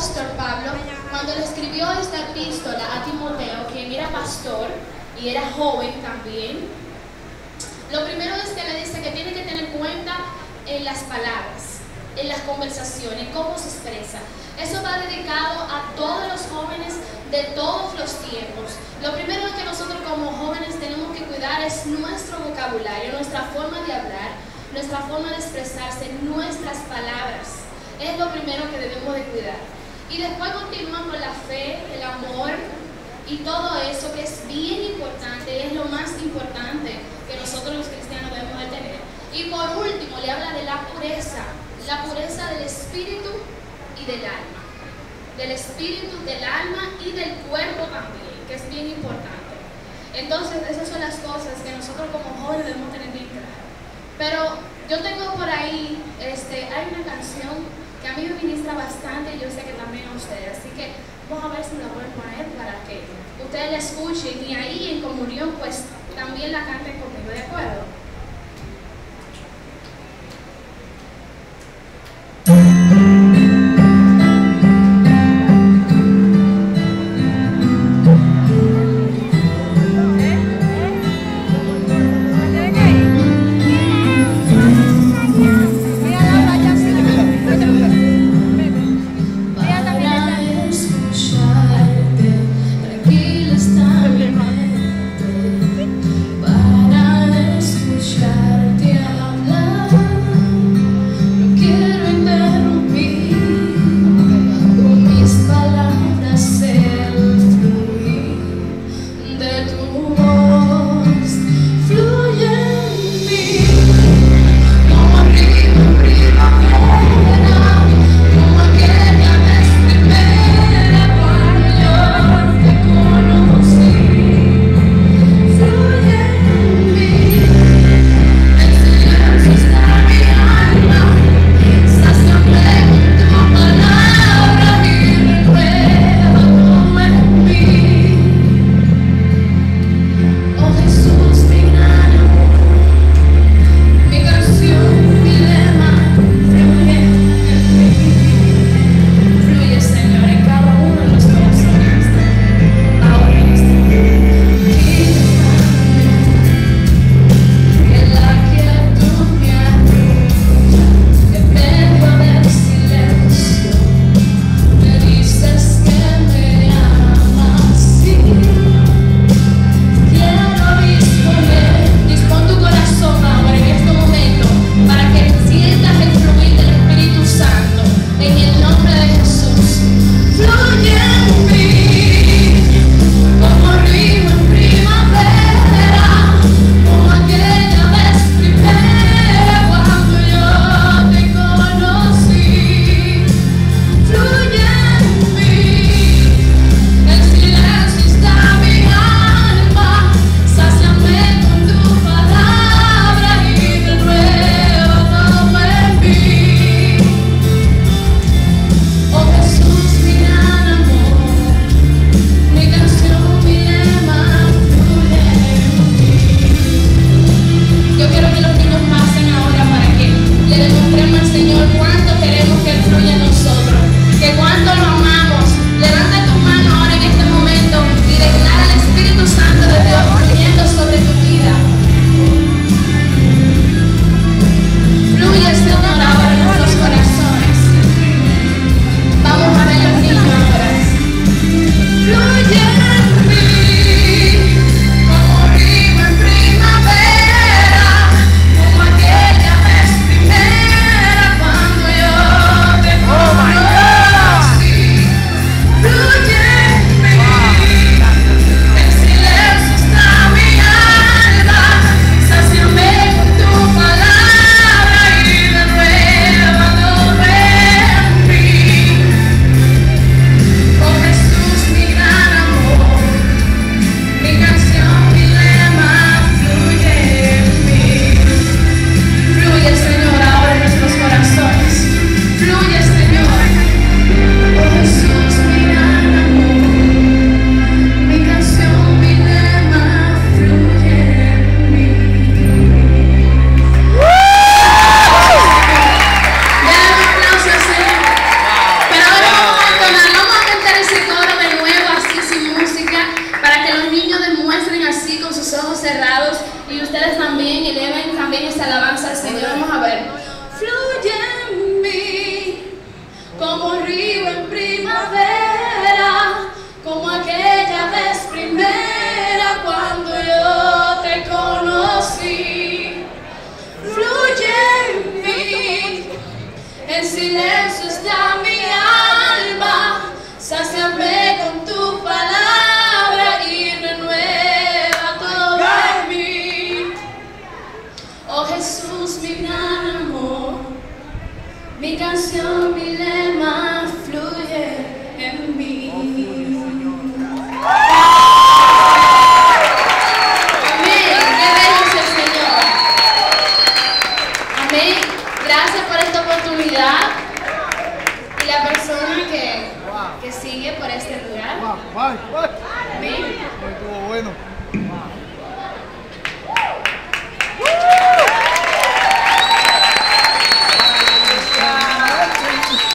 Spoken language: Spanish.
apóstol Pablo, cuando le escribió esta epístola a Timoteo, quien era pastor y era joven también, lo primero es que le dice que tiene que tener cuenta en las palabras, en las conversaciones, cómo se expresa. Eso va dedicado a todos los jóvenes de todos los tiempos. Lo primero que nosotros como jóvenes tenemos que cuidar es nuestro vocabulario, nuestra forma de hablar, nuestra forma de expresarse, nuestras palabras. Es lo primero que debemos de cuidar. Y después continuamos con la fe, el amor y todo eso que es bien importante, es lo más importante que nosotros los cristianos debemos de tener. Y por último le habla de la pureza del espíritu y del alma. Del espíritu, del alma y del cuerpo también, que es bien importante. Entonces esas son las cosas que nosotros como jóvenes debemos tener bien claro. Pero yo tengo por ahí, hay una canción que a mí me ministra bastante y yo sé que también a ustedes, así que vamos a ver si la voy a poner para que ustedes la escuchen y ahí en comunión pues también la canten conmigo, ¿de acuerdo? Tranquila está mi mente para río en primavera, como aquella vez primera cuando yo te conocí. Fluye en mí, en silencio está mi alma, sáciame con tu palabra y renueva todo en mí. Oh Jesús, mi gran amor, mi canción, mi lema, fluye en mí. Amén, qué bello es el Señor. Amén, gracias por esta oportunidad y la persona que sigue por este lugar. Amén. Amén. Estuvo bueno.